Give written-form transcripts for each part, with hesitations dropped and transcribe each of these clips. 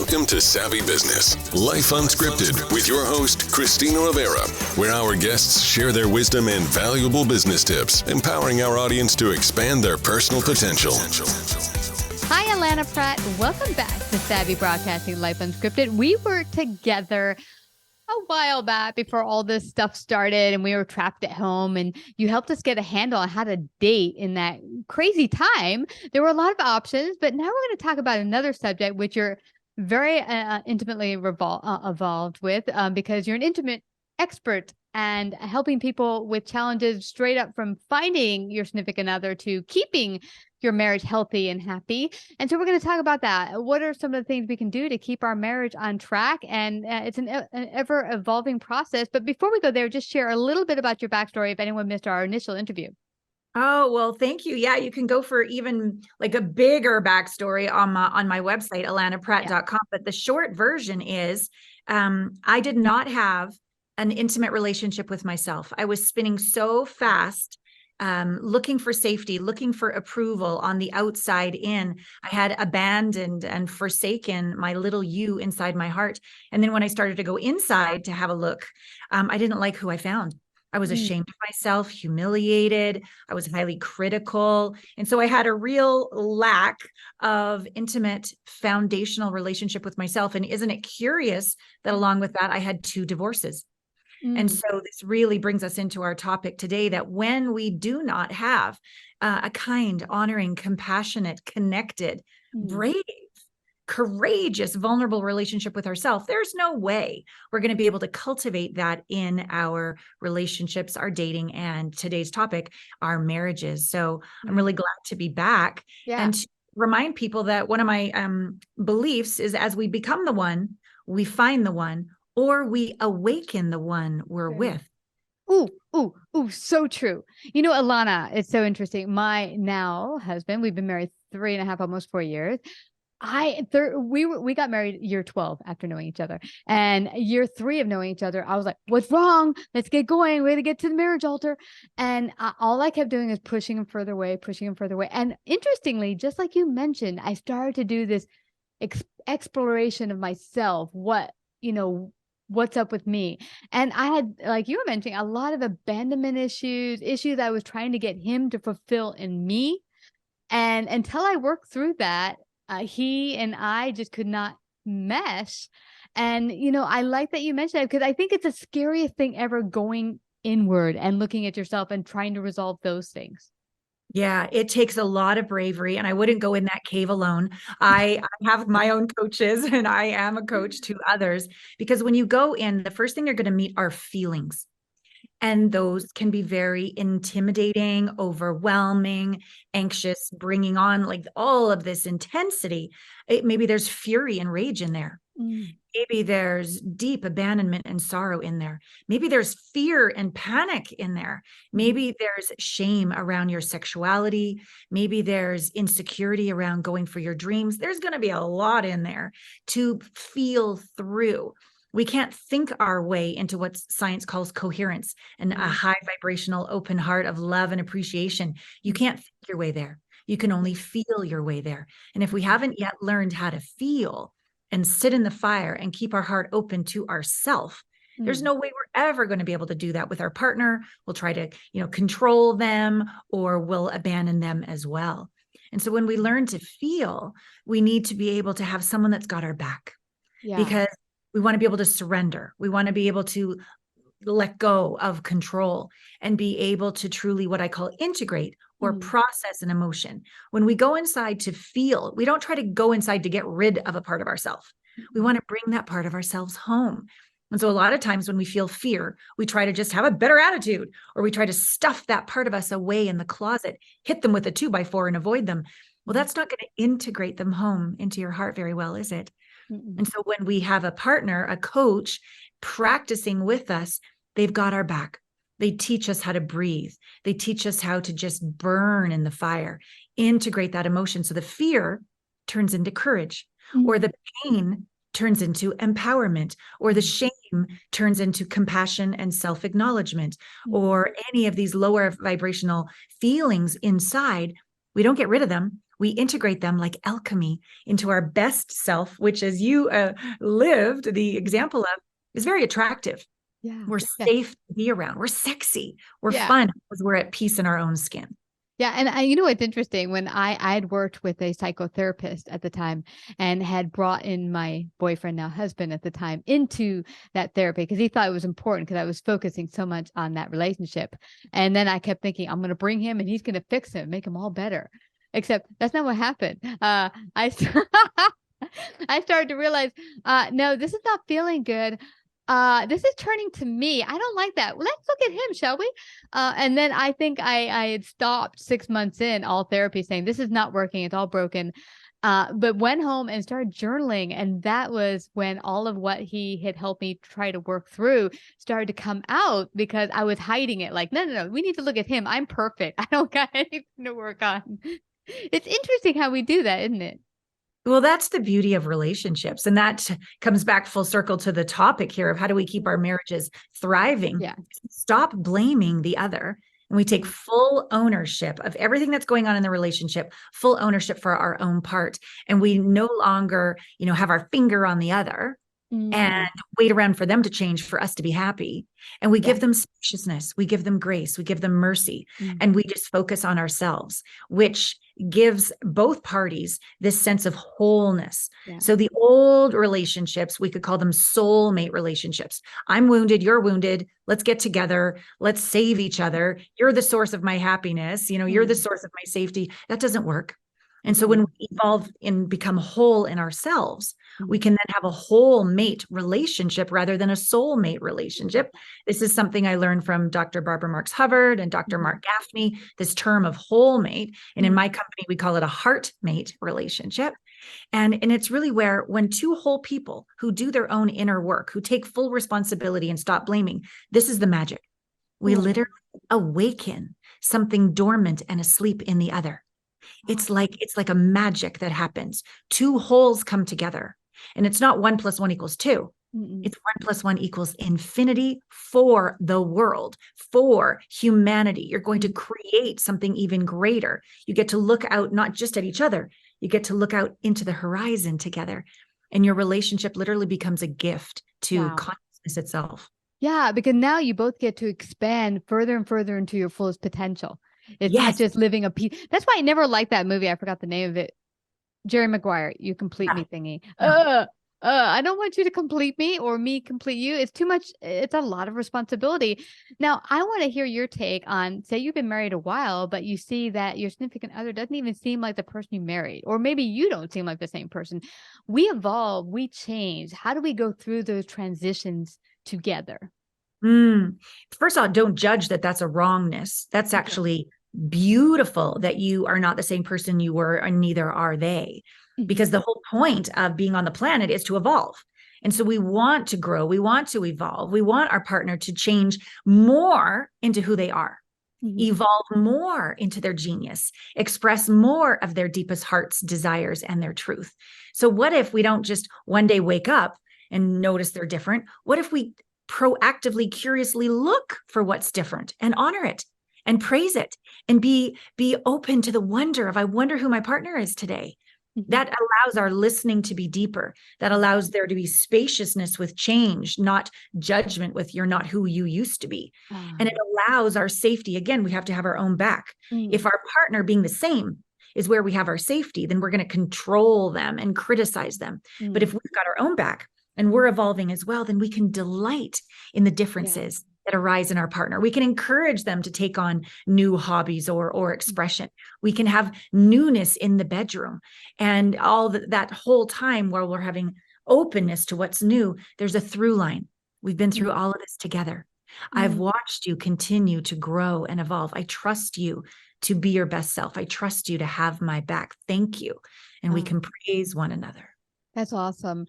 Welcome to Savvy Business, Life Unscripted, with your host, Christina Rivera, where our guests share their wisdom and valuable business tips, empowering our audience to expand their personal potential. Hi, Allana Pratt. Welcome back to Savvy Broadcasting, Life Unscripted. We were together a while back before all this stuff started and we were trapped at home, and you helped us get a handle on how to date in that crazy time. There were a lot of options, but now we're going to talk about another subject which you're very intimately involved with because you're an intimate expert and helping people with challenges straight up from finding your significant other to keeping your marriage healthy and happy. And so we're going to talk about that. What are some of the things we can do to keep our marriage on track? And it's an ever evolving process. But before we go there, just share a little bit about your backstory if anyone missed our initial interview. Oh, well, thank you. Yeah, you can go for even like a bigger backstory on my website, allanapratt.com. Yeah. But the short version is I did not have an intimate relationship with myself. I was spinning so fast, looking for safety, looking for approval on the outside in. I had abandoned and forsaken my little you inside my heart. And then when I started to go inside to have a look, I didn't like who I found. I was ashamed of myself, humiliated. I was highly critical. And so I had a real lack of intimate foundational relationship with myself. And isn't it curious that along with that, I had 2 divorces. And so this really brings us into our topic today, that when we do not have a kind, honoring, compassionate, connected, brave, courageous, vulnerable relationship with ourselves, there's no way we're going to be able to cultivate that in our relationships, our dating, and today's topic, our marriages. So I'm really glad to be back and to remind people that one of my beliefs is as we become the one, we find the one, or we awaken the one we're with. Ooh, so true. You know, Allana, it's so interesting. My now husband, we've been married 3.5, almost 4 years. We got married year 12 after knowing each other, and year 3 of knowing each other, I was like, what's wrong? Let's get going. We got to get to the marriage altar. And all I kept doing is pushing him further away. And interestingly, just like you mentioned, I started to do this exploration of myself. What's up with me? And I had, like you were mentioning, a lot of abandonment issues I was trying to get him to fulfill in me. And until I worked through that, he and I just could not mesh. And, I like that you mentioned that because I think it's the scariest thing ever, going inward and looking at yourself and trying to resolve those things. Yeah, it takes a lot of bravery, and I wouldn't go in that cave alone. I have my own coaches, and I am a coach to others, because when you go in, the first thing you're going to meet are feelings. And those can be very intimidating, overwhelming, anxious, bringing on like all of this intensity. Maybe there's fury and rage in there. Maybe there's deep abandonment and sorrow in there. Maybe there's fear and panic in there. Maybe there's shame around your sexuality. Maybe there's insecurity around going for your dreams. There's going to be a lot in there to feel through. We can't think our way into what science calls coherence and a high vibrational open heart of love and appreciation. You can't think your way there. You can only feel your way there. And if we haven't yet learned how to feel and sit in the fire and keep our heart open to ourself, there's no way we're ever going to be able to do that with our partner. We'll try to, control them, or we'll abandon them as well. And so when we learn to feel, we need to be able to have someone that's got our back, because we want to be able to surrender. We want to be able to let go of control and be able to truly, what I call, integrate or process an emotion. When we go inside to feel, we don't try to go inside to get rid of a part of ourselves. We want to bring that part of ourselves home. And so a lot of times when we feel fear, we try to just have a better attitude, or we try to stuff that part of us away in the closet, hit them with a 2x4 and avoid them. Well, that's not going to integrate them home into your heart very well, is it? And so when we have a partner, a coach practicing with us, they've got our back. They teach us how to breathe. They teach us how to just burn in the fire, integrate that emotion. So the fear turns into courage, or the pain turns into empowerment, or the shame turns into compassion and self-acknowledgement, or any of these lower vibrational feelings inside. We don't get rid of them. we integrate them like alchemy into our best self, which, as you lived the example of, is very attractive. Yeah. We're safe to be around. We're sexy. We're fun because we're at peace in our own skin. Yeah. And you know, it's interesting when I had worked with a psychotherapist at the time and had brought in my boyfriend, now husband at the time, into that therapy because he thought it was important because I was focusing so much on that relationship. And then I kept thinking, I'm going to bring him and he's going to fix him, make him all better. Except that's not what happened. I started to realize, no, this is not feeling good. This is turning to me. I don't like that. Well, let's look at him, shall we? And then I think I had stopped 6 months in all therapy saying, this is not working. It's all broken. But went home and started journaling. And that was when all of what he had helped me try to work through started to come out because I was hiding it. Like, no, we need to look at him. I'm perfect. I don't got anything to work on. It's interesting how we do that, isn't it? Well, that's the beauty of relationships. And that comes back full circle to the topic here of how do we keep our marriages thriving? Yeah. Stop blaming the other. And we take full ownership of everything that's going on in the relationship, full ownership for our own part. And we no longer, have our finger on the other and wait around for them to change for us to be happy. And we give them spaciousness, we give them grace, we give them mercy, and we just focus on ourselves, which gives both parties this sense of wholeness. Yeah. So the old relationships, we could call them soulmate relationships. I'm wounded, you're wounded. Let's get together. Let's save each other. You're the source of my happiness. You're the source of my safety. That doesn't work. And so when we evolve and become whole in ourselves, we can then have a whole mate relationship rather than a soulmate relationship. This is something I learned from Dr. Barbara Marx Hubbard and Dr. Mark Gaffney, this term of whole mate. And in my company, we call it a heart mate relationship. And it's really where when two whole people who do their own inner work, who take full responsibility and stop blaming, this is the magic. We literally awaken something dormant and asleep in the other. It's like a magic that happens. Two wholes come together, and it's not 1 + 1 = 2. It's 1 + 1 = infinity for the world, for humanity. You're going to create something even greater. You get to look out, not just at each other, you get to look out into the horizon together. And your relationship literally becomes a gift to consciousness itself. Yeah, because now you both get to expand further and further into your fullest potential. It's not just living a piece. That's why I never liked that movie. I forgot the name of it. Jerry Maguire, You Complete Me thingy. I don't want you to complete me or me complete you. It's too much. It's a lot of responsibility. Now, I want to hear your take on, say you've been married a while, but you see that your significant other doesn't even seem like the person you married, or maybe you don't seem like the same person. We evolve, we change. How do we go through those transitions together? First of all, don't judge that that's a wrongness. That's actually beautiful that you are not the same person you were, and neither are they. Because the whole point of being on the planet is to evolve. And so we want to grow. We want to evolve. We want our partner to change more into who they are, evolve more into their genius, express more of their deepest heart's desires and their truth. So what if we don't just one day wake up and notice they're different? What if we proactively, curiously look for what's different and honor it and praise it and be open to the wonder of, I wonder who my partner is today. That allows our listening to be deeper. That allows there to be spaciousness with change, not judgment with you're not who you used to be. And it allows our safety. Again, we have to have our own back. If our partner being the same is where we have our safety, then we're going to control them and criticize them. But if we've got our own back and we're evolving as well, then we can delight in the differences that arise in our partner. We can encourage them to take on new hobbies or expression. We can have newness in the bedroom, and all that whole time while we're having openness to what's new, there's a through line. We've been through all of this together. I've watched you continue to grow and evolve. I trust you to be your best self. I trust you to have my back. Thank you. And we can praise one another. That's awesome.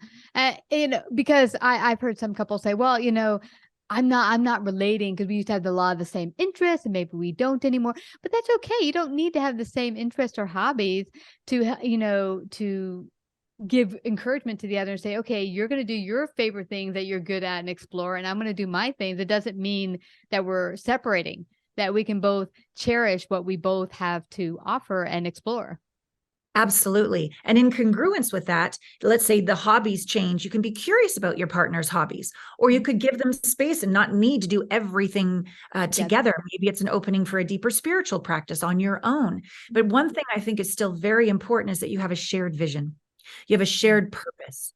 Because I've heard some couples say, well, I'm not relating because we used to have a lot of the same interests and maybe we don't anymore, but that's okay. You don't need to have the same interests or hobbies to give encouragement to the other and say, okay, you're going to do your favorite things that you're good at and explore, and I'm going to do my things. It doesn't mean that we're separating, that we can both cherish what we both have to offer and explore. Absolutely. And in congruence with that, let's say the hobbies change. You can be curious about your partner's hobbies, or you could give them space and not need to do everything together. Maybe it's an opening for a deeper spiritual practice on your own. But one thing I think is still very important is that you have a shared vision. You have a shared purpose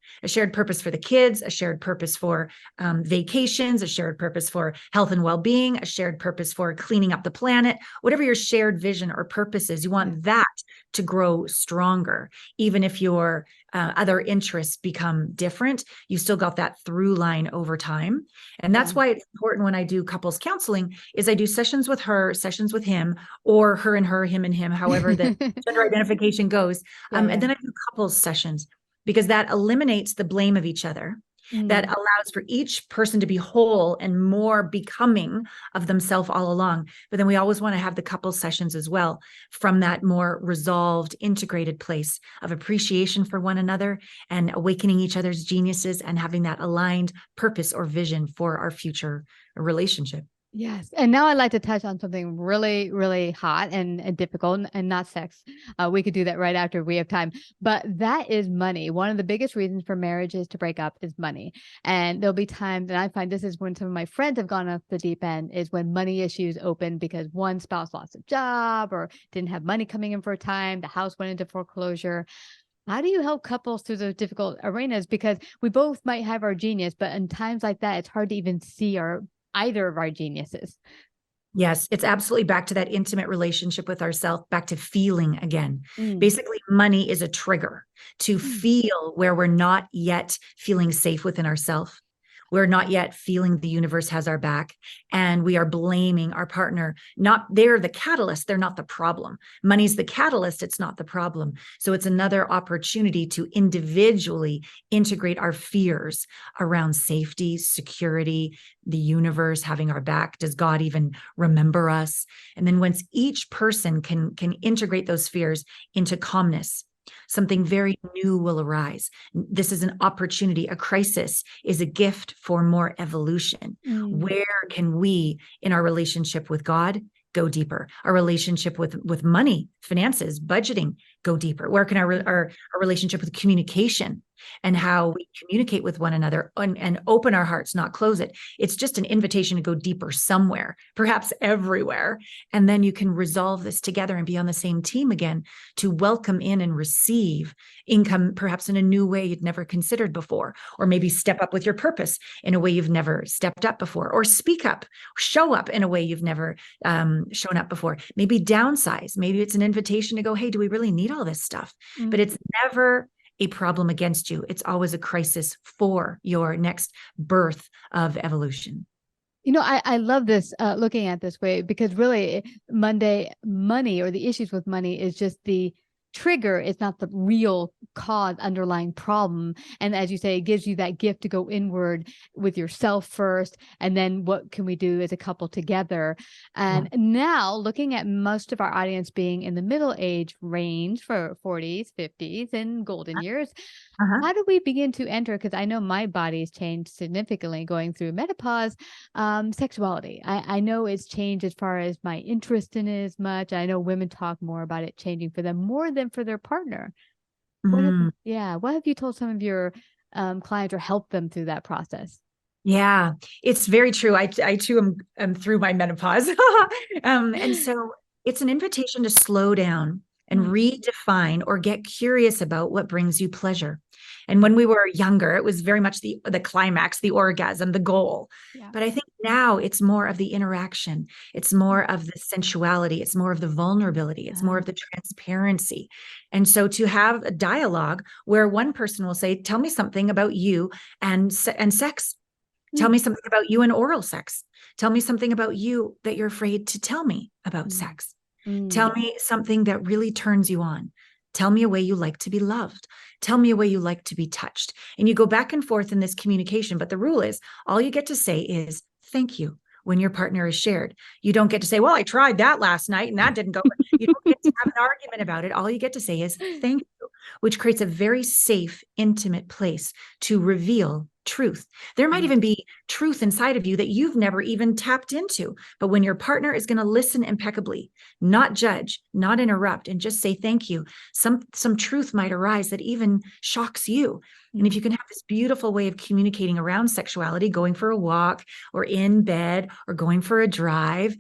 for the kids, a shared purpose for vacations, a shared purpose for health and well-being, a shared purpose for cleaning up the planet, whatever your shared vision or purpose is, you want that to grow stronger. Even if your other interests become different, you still got that through line over time. And that's why it's important when I do couples counseling is I do sessions with her, sessions with him, or her and her, him and him, however the gender identification goes. And then I do couples sessions because that eliminates the blame of each other. That allows for each person to be whole and more becoming of themselves all along. But then we always want to have the couple sessions as well from that more resolved, integrated place of appreciation for one another and awakening each other's geniuses and having that aligned purpose or vision for our future relationship. Yes. And now I'd like to touch on something really, really hot and difficult and not sex. We could do that right after we have time, but that is money. One of the biggest reasons for marriages to break up is money. And there'll be times, and I find this is when some of my friends have gone off the deep end, is when money issues open because one spouse lost a job or didn't have money coming in for a time. The house went into foreclosure. How do you help couples through those difficult arenas? Because we both might have our genius, but in times like that, it's hard to even see either of our geniuses. Yes, it's absolutely back to that intimate relationship with ourselves, back to feeling again. Basically, money is a trigger to feel where we're not yet feeling safe within ourselves. We're not yet feeling the universe has our back, and we are blaming our partner. They're the catalyst. They're not the problem. Money's the catalyst. It's not the problem. So it's another opportunity to individually integrate our fears around safety, security, the universe having our back. Does God even remember us? And then once each person can integrate those fears into calmness, something very new will arise. This is an opportunity. A crisis is a gift for more evolution. Where can we, in our relationship with God, go deeper? Our relationship with money, finances, budgeting, go deeper. Where can our relationship with communication and how we communicate with one another and open our hearts, not close it? It's just an invitation to go deeper somewhere, perhaps everywhere. And then you can resolve this together and be on the same team again to welcome in and receive income, perhaps in a new way you'd never considered before, or maybe step up with your purpose in a way you've never stepped up before, or speak up, show up in a way you've never shown up before. Maybe downsize. Maybe it's an invitation to go, hey, do we really need all this stuff? But it's never a problem against you. It's always a crisis for your next birth of evolution. You know, I love this, looking at this way, because really money or the issues with money is just the trigger. It's not the real cause, underlying problem. And as you say, it gives you that gift to go inward with yourself first. And then what can we do as a couple together? And now looking at most of our audience being in the middle age range for 40s, 50s and golden years, how do we begin to enter? Because I know my body's changed significantly going through menopause. Sexuality. I know it's changed as far as my interest in it as much. I know women talk more about it changing for them more than for their partner. What have you told some of your clients or helped them through that process? Yeah, it's very true. I too am through my menopause. And so it's an invitation to slow down and redefine or get curious about what brings you pleasure. And when we were younger, it was very much the climax, the orgasm, the goal. But I think now it's more of the interaction. It's more of the sensuality. It's more of the vulnerability. It's more of the transparency. And so to have a dialogue where one person will say, tell me something about you and sex. Tell me something about you and oral sex. Tell me something about you that you're afraid to tell me about sex. Tell me something that really turns you on. Tell me a way you like to be loved. Tell me a way you like to be touched. And you go back and forth in this communication. But the rule is all you get to say is thank you when your partner is shared. You don't get to say, well, I tried that last night and that didn't go. You don't get to have an argument about it. All you get to say is thank you, which creates a very safe, intimate place to reveal truth. There might even be truth inside of you that you've never even tapped into. But when your partner is going to listen impeccably, not judge, not interrupt, and just say thank you, some truth might arise that even shocks you. And if you can have this beautiful way of communicating around sexuality, going for a walk or in bed or going for a drive,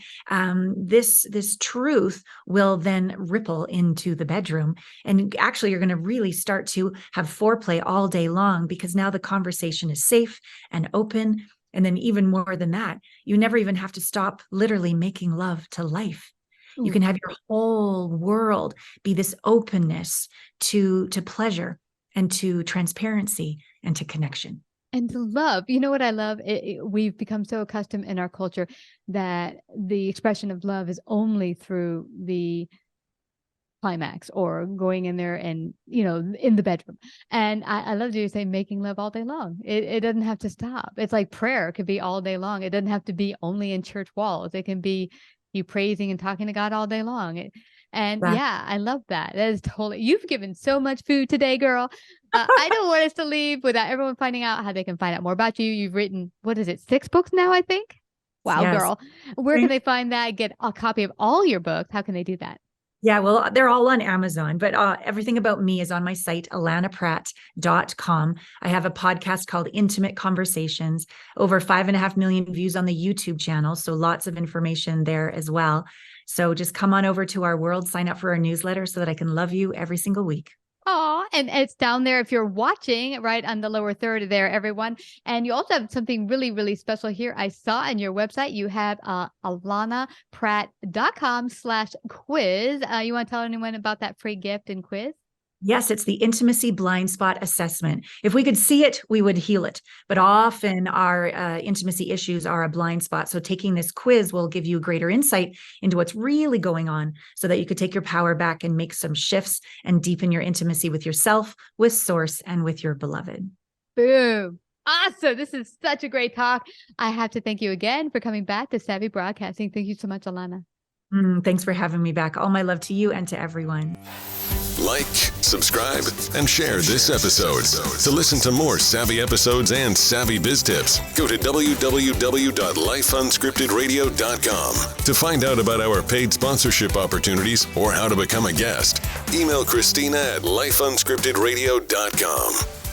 this truth will then ripple into the bedroom. And actually, you're going to really start to have foreplay all day long, because now the conversation is safe and open. And then even more than that, you never even have to stop literally making love to life. You can have your whole world be this openness to pleasure and to transparency and to connection. And to love. You know what I love? We've become so accustomed in our culture that the expression of love is only through the climax or going in there and, in the bedroom. And I love you say making love all day long. It doesn't have to stop. It's like prayer could be all day long. It doesn't have to be only in church walls. It can be you praising and talking to God all day long. I love that. That is totally, you've given so much food today, girl. I don't want us to leave without everyone finding out how they can find out more about you. You've written, 6 books now, I think? Wow, yes. Girl. Where can they find that? Get a copy of all your books. How can they do that? Yeah, well, they're all on Amazon, but everything about me is on my site, allanapratt.com. I have a podcast called Intimate Conversations, over 5.5 million views on the YouTube channel. So lots of information there as well. So just come on over to our world, sign up for our newsletter so that I can love you every single week. Oh, and it's down there if you're watching, right on the lower third there, everyone. And you also have something really, really special here. I saw on your website, you have allanapratt.com/quiz. You want to tell anyone about that free gift and quiz? Yes, it's the intimacy blind spot assessment. If we could see it, we would heal it. But often our intimacy issues are a blind spot. So taking this quiz will give you greater insight into what's really going on so that you could take your power back and make some shifts and deepen your intimacy with yourself, with Source, and with your beloved. Boom. Awesome. This is such a great talk. I have to thank you again for coming back to Savvy Broadcasting. Thank you so much, Allana. Thanks for having me back. All my love to you and to everyone. Like, subscribe, and share this episode. To listen to more savvy episodes and savvy biz tips, go to www.lifeunscriptedradio.com. To find out about our paid sponsorship opportunities or how to become a guest, email Christina at lifeunscriptedradio.com.